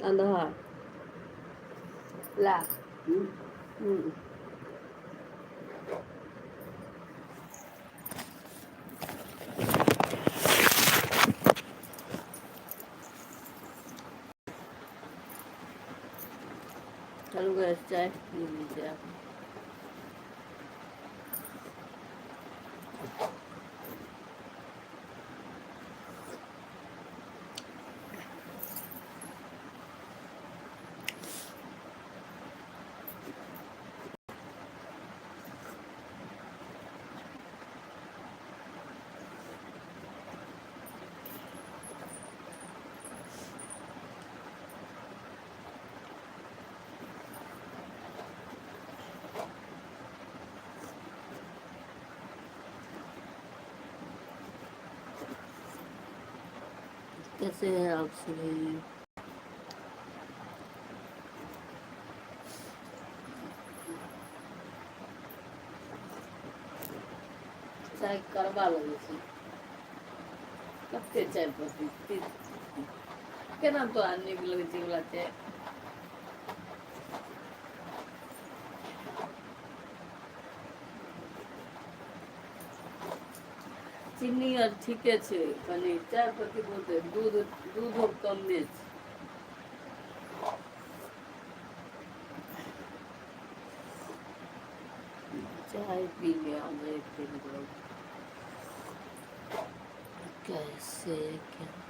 Anda ha. La. Kalau guys, cai ini dia. कैसे है आप सभी? चाय करवा लगे छी कते चाय पत्ती केना तो आने के लगे छी वाला चाय चीनी और ठीके छे कनी चाय पत्ती बहुते दूध कम में छे चाय पी ले आ जाए लोग कैसे क्या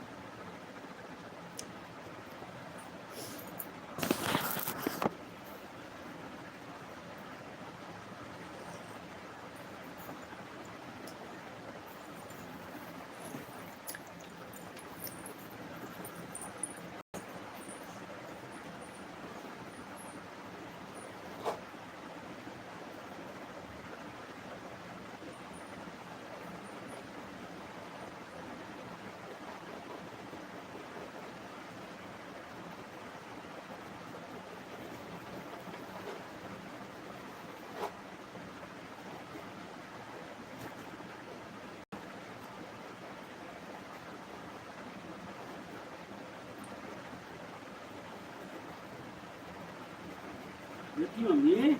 Betul ni.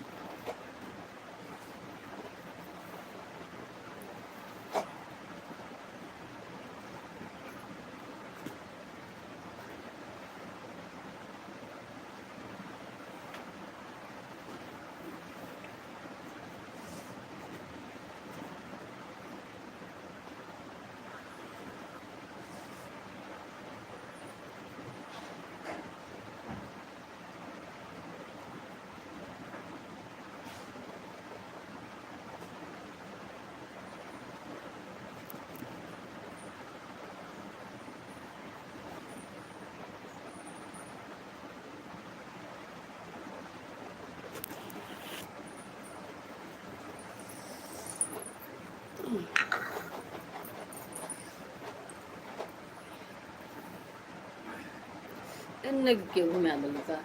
इन्ने के घुमा दल का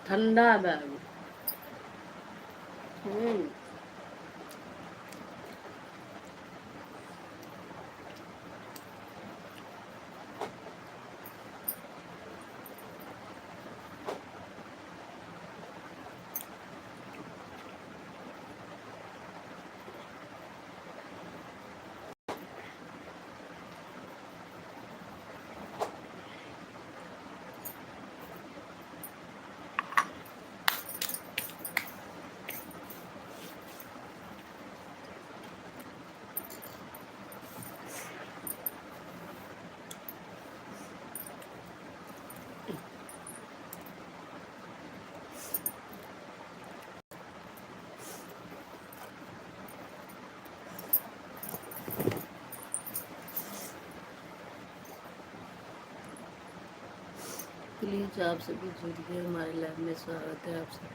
ठंडा बैग प्लीज आप सभी जुड़िए, हमारे लाइव में स्वागत है आप सब।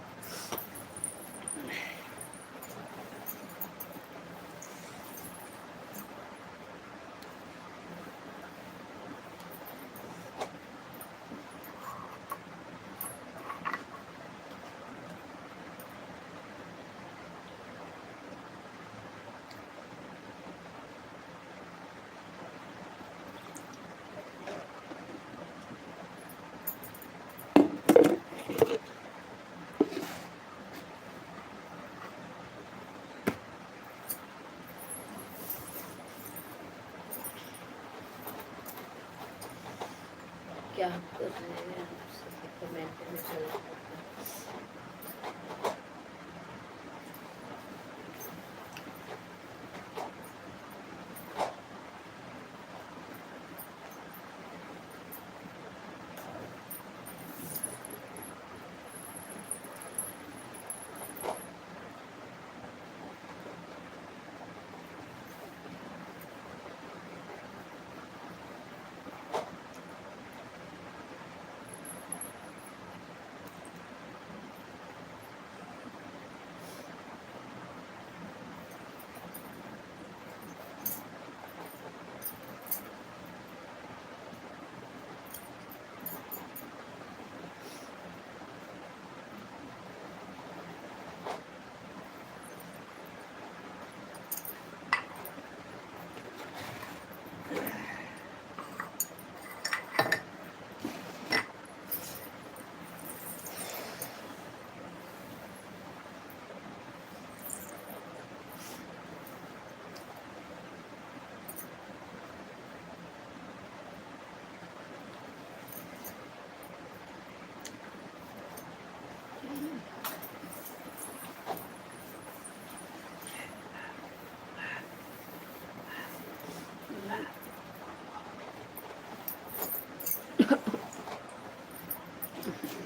क्या कर रहे हैं आप सभी, कमेंट में चल रहा है।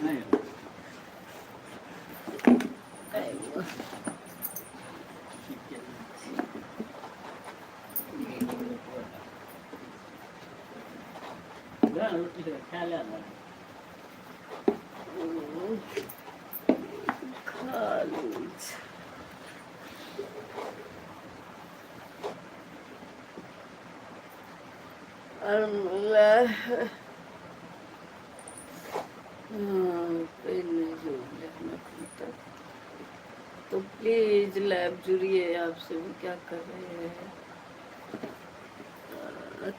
नहीं ठीक है ना रोटी से खा लेना खा लीजिए। अल्लाह, पेन नहीं जो लिखना पड़ता। तो प्लीज लाइव जुड़िए, आप सब क्या कर रहे हैं,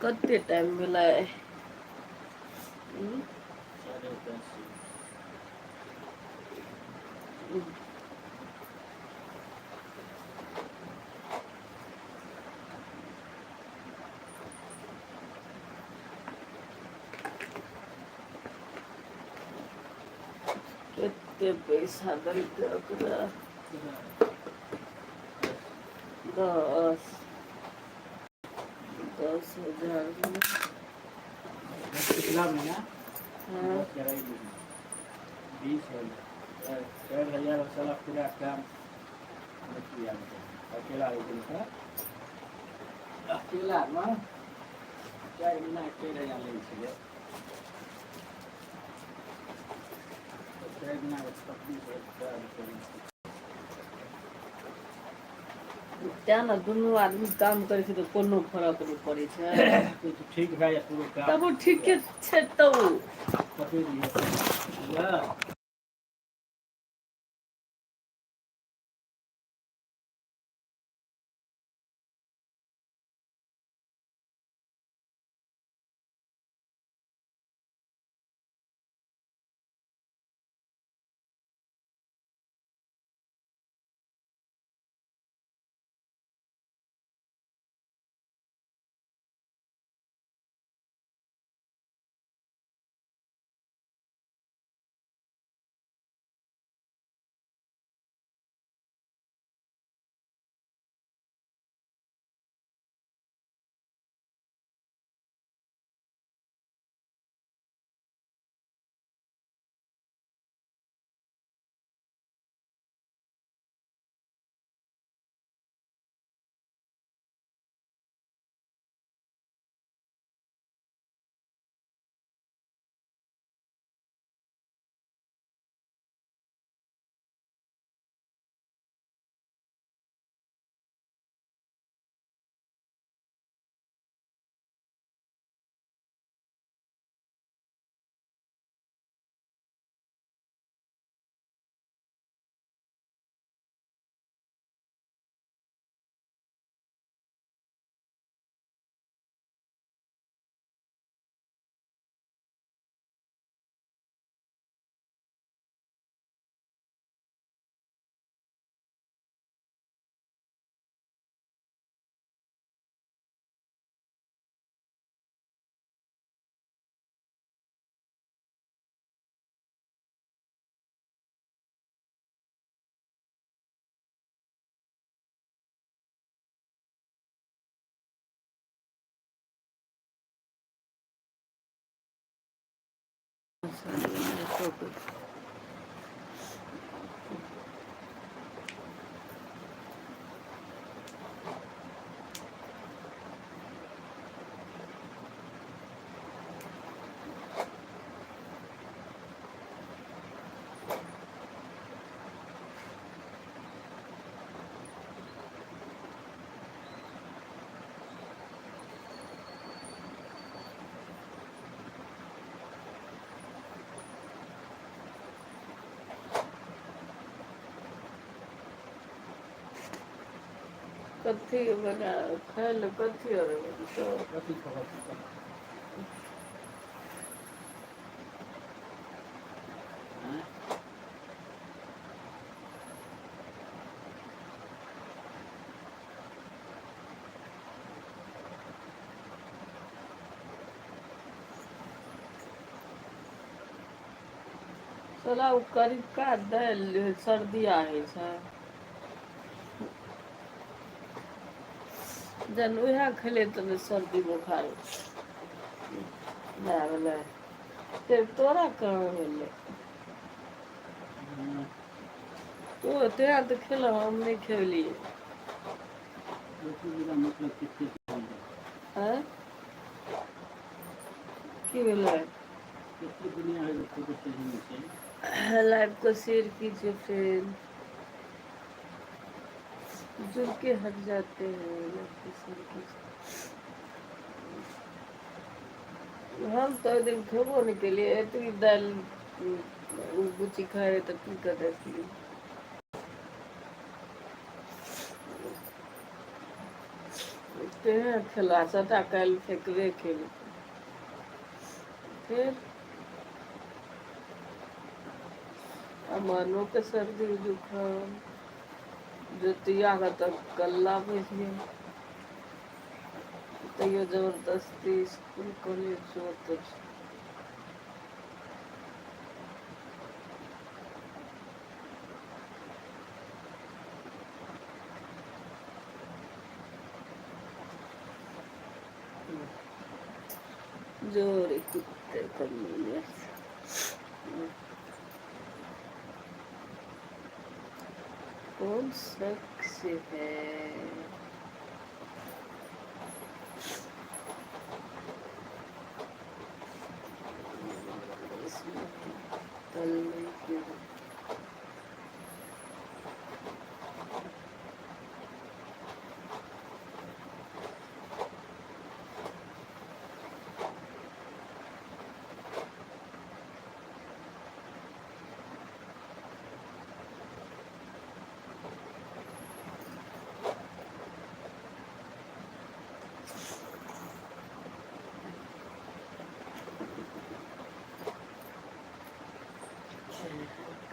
कितने टाइम मिला है? 10:30 कितने पैसा बनते ओकरा? 10 10,000 में। पिछला महीना हाँ, 20,000 साला पूरा काम किया अकेला अकेला में 4 महीना 1,000 ले छे 4 महीना 25,000 त्या न दुनू आदमी काम करै छै तऽ कोनो फरक नहि पड़ै छै। ठीक भए जाए पूरा काम तब ठीके छै तब। पकड़ि लिअ Saliendo poco. कथी बना खाए लो कथी और तो कथी खबर हैं साला उ करी का दल सर्दी आहे छ जन उहे खेले तो सर्दी बुखार लागल फिर तोरा कहाँ भेले तो तेरा तो खेला हम नहीं खेलिए मतलब कितने हैं की भेलै कितनी दुनिया है जो फोटो स्टेशन में से लाइव को शेयर कीजिए फ्रेंड जुड़ के हट जाते हैं लाइव को शेयर कीजिए हम तो दिन खेबो नहीं के लिए इतनी दाल गुची खाए रहे तो की कर देती तेरे खिला सटा कल फेंकवे खेल फिर अमनो के सर्दी जुकाम जोतिया का तो गला भेजिए तैयो जबरदस्ती स्कूल कॉलेज जो तो जोरे कुत्ते कमीने कौन शख्स है इसमें तलने की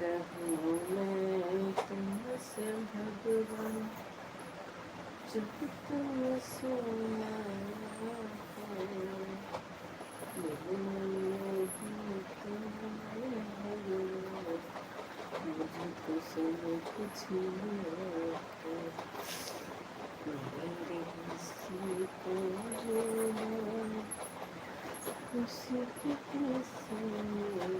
कहूँ मैं तुमसे भगवान जब तुम सोना है मेरे मन में ही तुम भगवान मुझे तो सब कुछ मिला है मेरी हंसी को जो खुशी की संग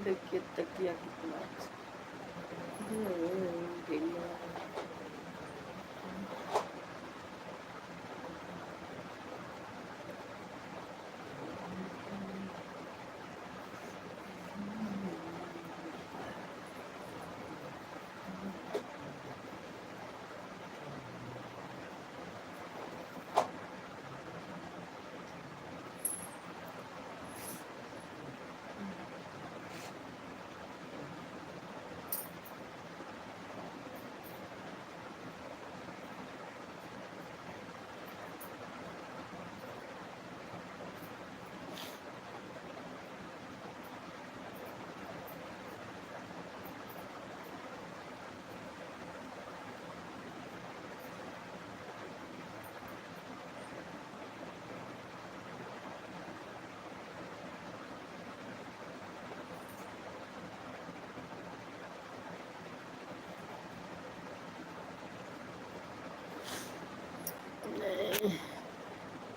देखिए तकिया कितना अच्छा